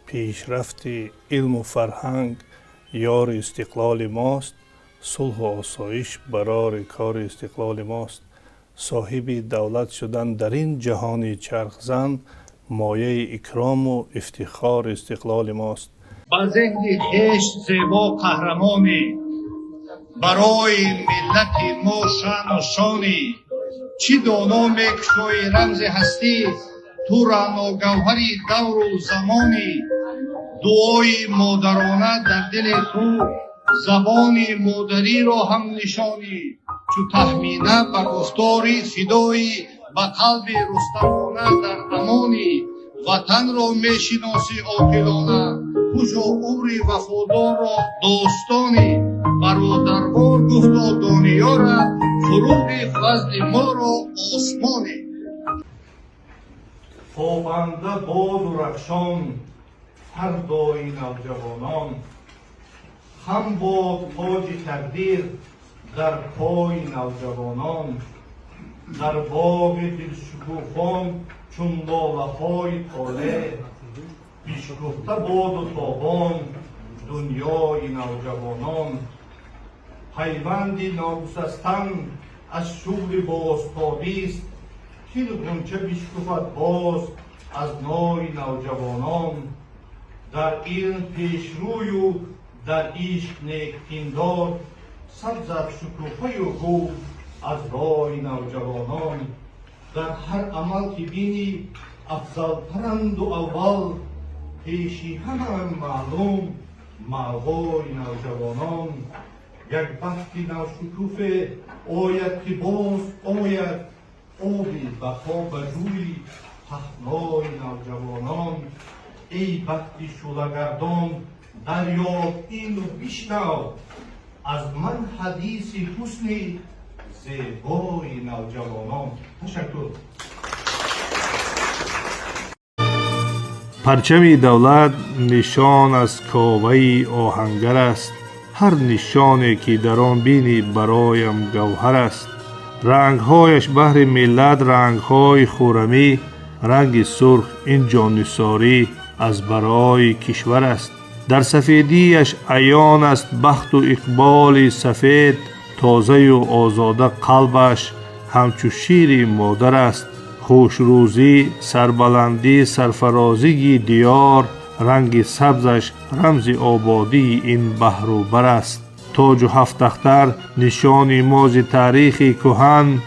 پیشرفت علم و فرهنگ یار استقلال ماست. صلح و آسایش برای کار استقلال ماست. صاحب دولت شدن در این جهان چرخزن مایه اکرام و افتخار استقلال ماست. با ذهن خویش زیبا قهرمانی، برای ملت ما شان و شانی. چی دانا میکشای رمز هستی، تو رعنا گوهری دور و زمانی. دعای مادرانه در دل تو، زبان مادری را هم نشانی. چو تهمینه به گفتاری فدایی، به قلب رستمانه در امانی. وطن را میشناسی عاقلانه، کجا عمر وفادار را داستانی. برادروار گفتا دانیارا، فروغ فضل ما را آسمانی. تابنده باد و رخشان فردای نوجوانان، هم باد تاج تقدیر در پای نوجوانان. در باغ دلشکوفان چون لاله‌های طالع، پیشگفته باد و تابان دنیای نوجوانان. پیوند ناگسستن از شغل بازتابی است، تیر غنچه بشکفد باز از نای نوجوانان. در علم پیشروی و در عشق نیک‌پندار، سبز شکوفه و گل از رای نوجوانان. در هر عمل که بینی افضل‌ترند و اول، پیشی همه معلوم مأوای نوجوانان. یک بخت نوشکوفه آید که باز آید، آبی بقا به روی پهنای نوجوانان. ای بخت شوله‌گردان دریاب این و بشنو، از من حدیث حسن زیبای نوجوانان. تشکر. پرچم دولت نشان از کاوه آهنگر است. هر نشانی که در آن بینی برایم گوهر است. رنگهایش بهر ملت رنگهای خرمی، رنگ سرخ این جانثاری از برای کشور است. در سفیدیش عیان است بخت و اقبال سفید، تازه و آزاده قلبش همچو شیر مادر است. خوشروزی، سربلندی، سرفرازی دیار، رنگ سبزش رمز آبادی این بحر و بر است. تاج و هفت اختر نشان ماز تاریخ کهن،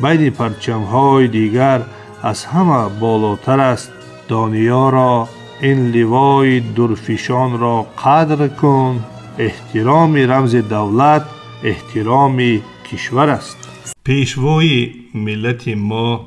بین پرچم‌های دیگر از همه بالاتر است. دانیارا این لوای درفشان را قدر کن، احترام رمز دولت احترام کشور است. پیشوای ملت ما،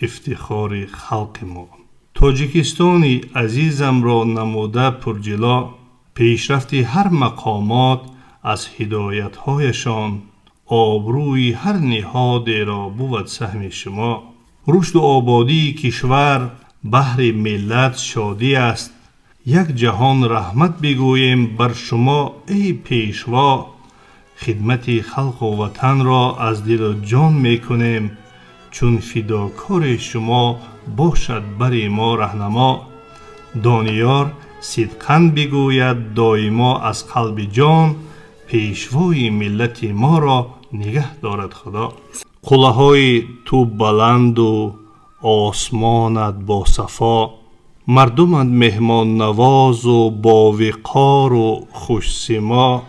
افتخار خلق ما. تاجیکستان عزیزم را نموده پرجلا، پیشرفت هر مقامات از هدایت‌هایشان. آبروی هر نهاد را بود سهم شما. رشد و آبادی کشور بهر ملت شادی است. یک جهان رحمت بگوییم بر شما ای پیشوا. خدمت خلق و وطن را از دل و جان میکنیم، چون فداکار شما باشد بر ما رهنما. دانیار صدقاً بگوید دایما از قلب جان، پیشوای ملت ما را نگه دارد خدا. قله‌های تو بلند و آسمانت با صفا، مردمت مهمان نواز و با وقار و خوش سما.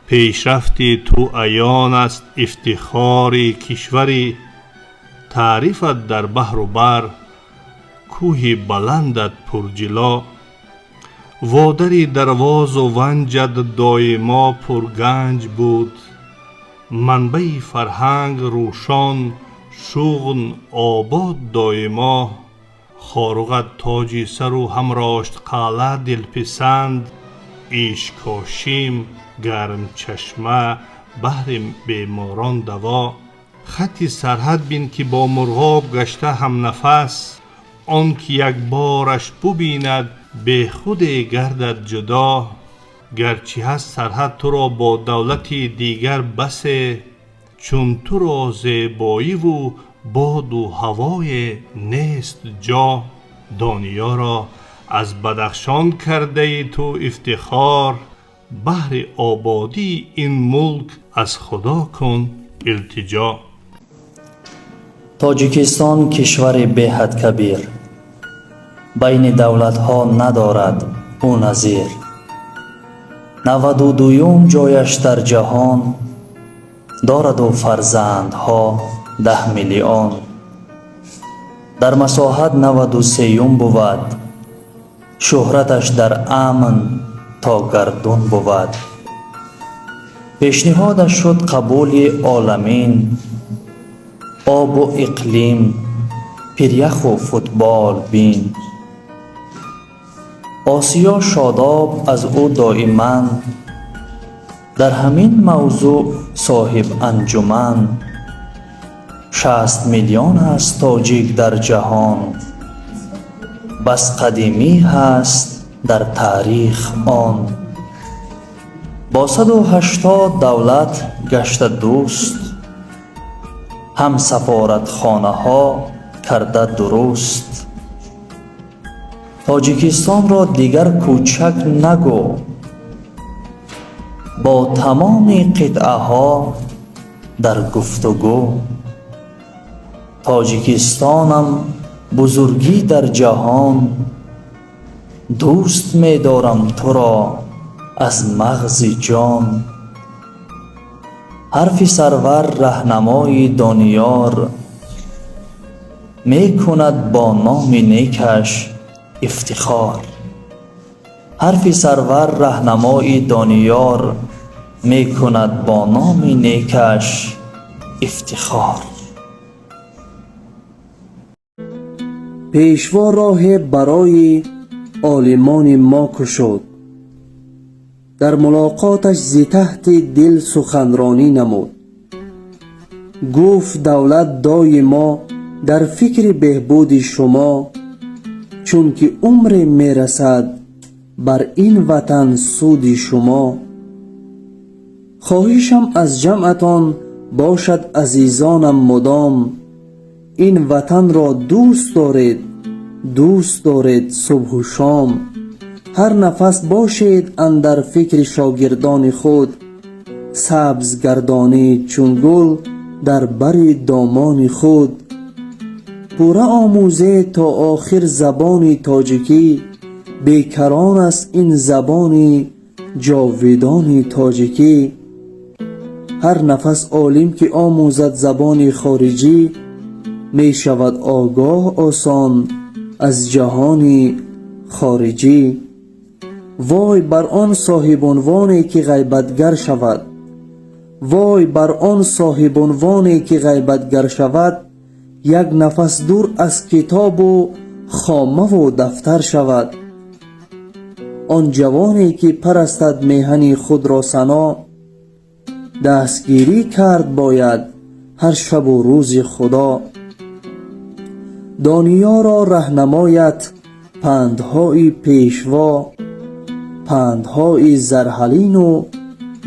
پیشرفت تو عیان است افتخار کشوری، تعریفت در بحر و بر کوه بلندت پرجلا. وادر درواز و ونجت دایما پرگنج بود، منبع فرهنگ روشان شغل آباد دایما. خارقت تاج سر و همراشت قلعه دلپسند، ایشکاشیم گرم چشمه بهر بیماران دوا. خط سرحد بین که با مرغاب گشته هم نفس، آن که یک بارش ببیند به خود گردد جدا. گرچه هست سرحد تو را با دولت دیگر بسه، چون تو را زیبایی و باد و هوای نیست جا. دانیارا از بدخشان کرده تو افتخار، بهر آبادی این ملک از خدا کن التجا. تاجیکستان کشور بهد کبیر، بین دولت ها ندارد او نظیر. 92 جایش در جهان، دارد و فرزندها 10 میلیون. در مساحت 93 بود، شهرتش در امن تا گردون بود. پیشنهادش شد قبول عالمین، آب و اقلیم پریخ و فوتبال بین. آسیا شاداب از او دائما، در همین موضوع صاحب انجمن. 60 میلیون است تاجیک در جهان، بس قدیمی هست در تاریخ آن. با 180 دولت گشته دوست، هم سفارتخانه ها کرده درست. تاجیکستان را دیگر کوچک نگو، با تمام قطعه ها در گفتگو. تاجیکستانم بزرگی در جهان، دوست می دارم تو را از مغز جان. حرف سرور رهنمای دانیار، می کند با نام نیکش افتخار. حرف سرور رهنمای دانیار، می کند با نام نیکش افتخار. پیشوا راه برای عالمان ما گشود، در ملاقاتش ز تحت دل سخنرانی نمود. گفت دولت دایما در فکر بهبود شما، چون که عمر می رسد بر این وطن سود شما. خواهشم از جمعتان باشد عزیزانم مدام، این وطن را دوست دارید، دوست دارید صبح و شام. هر نفس باشید اندر فکر شاگردان خود، سبز گردانید چون گل در بر دامان خود. پوره آموزید تا آخر زبان تاجیکی، بیکران است این زبان جاودان تاجیکی. هر نفس عالم که آموزد زبان خارجی، می شود آگاه آسان از جهان خارجی. وای بر آن صاحب عنوانی که غیبتگر شود، وای بر آن صاحب عنوانی که غیبتگر شود. یک نفس دور از کتاب و خامه و دفتر شود. آن جوانی که پرستد میهن خود را سنا، دستگیری کرد باید هر شب و روز خدا. دانیا را رهنمایت پندهای پیشوا، پندهای زرحلین و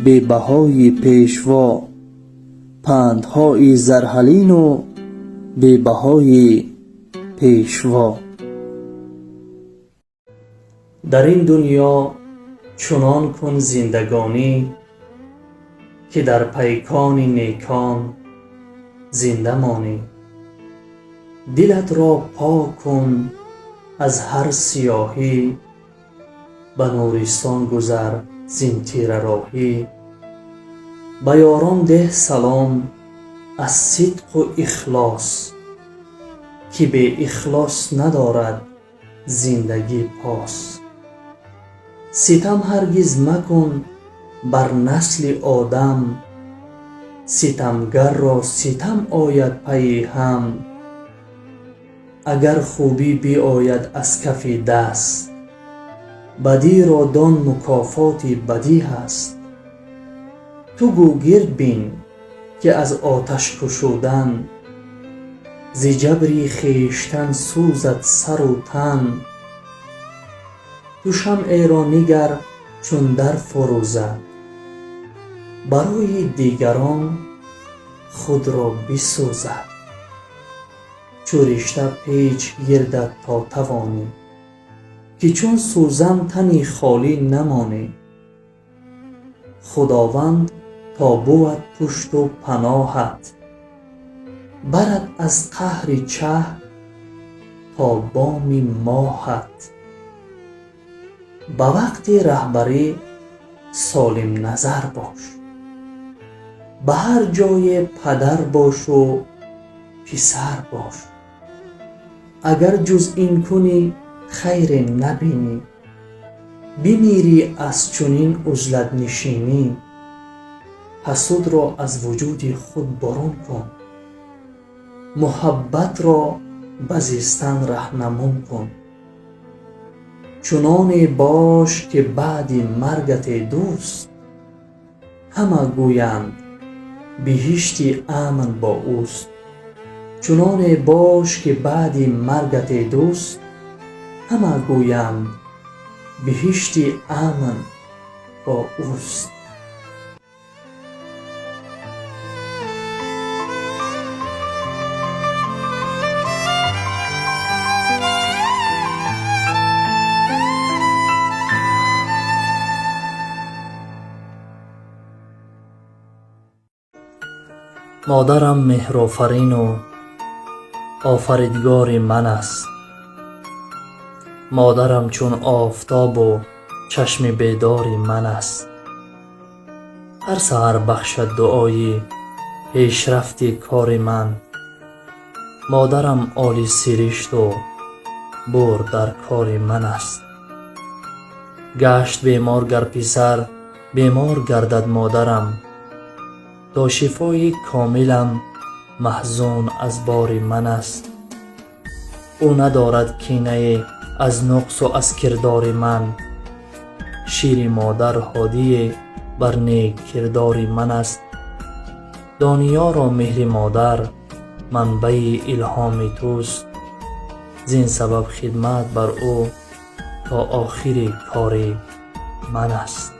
بی‌بهای پیشوا. پندهای زرحلین و بی‌بهای پیشوا. در این دنیا چنان کن زندگانی، که در پیکان نیکان زنده مانی. دلت را پاک کن از هر سیاهی، به نورستان گذر زین تیره راهی. به یاران ده سلام از صدق و اخلاص، که به اخلاص ندارد زندگی پاس. ستم هرگز مکن بر نسل آدم، ستمگر را ستم آید پی هم. اگر خوبی بیاید از کف دست، بدی را دان مکافات بدی هست. تو گو گرد بین که از آتش گشودن، ز جبر خویشتن سوزد سر و تن. تو شمع را نگر چون در فروزد، برای دیگران خود را بسوزد. چو رشته پیچ گردد تا توانی، که چون سوزن تنی خالی نمانی. خداوند تا بود پشت و پناهت، برد از قهر چه تا بام ماهت. به وقت رهبری سالم نظر باش، به هر جای پدر باش و پسر باش. اگر جز این کنی خیر نبینی، بمیری از چنین عزلت نشینی. حسود را از وجود خود برون کن، محبت را به زیستن رهنمون کن. چنان باش که بعد مرگت دوست، همه گویند بهشتی امن با اوست. چنان باش که بعد مرگت دوست، همه گویند بهشتی امن با اوست. مادرم مهرآفرین و آفریدگار من است. مادرم چون آفتاب و چشم بیدار من است. هر سحر بخشد دعای پیشرفت کار من. مادرم عالی سرشت و بر در کار من است. گشت بیمار گر پسر، بیمار گردد مادرم. تا شفای کاملم محزون از بار من است. او ندارد کینه از نقص و از کردار من. شیر مادر هادی بر نیک کردار من است. دانیار و مهر مادر منبع الهام توست. زین سبب خدمت بر او تا آخر کار من است.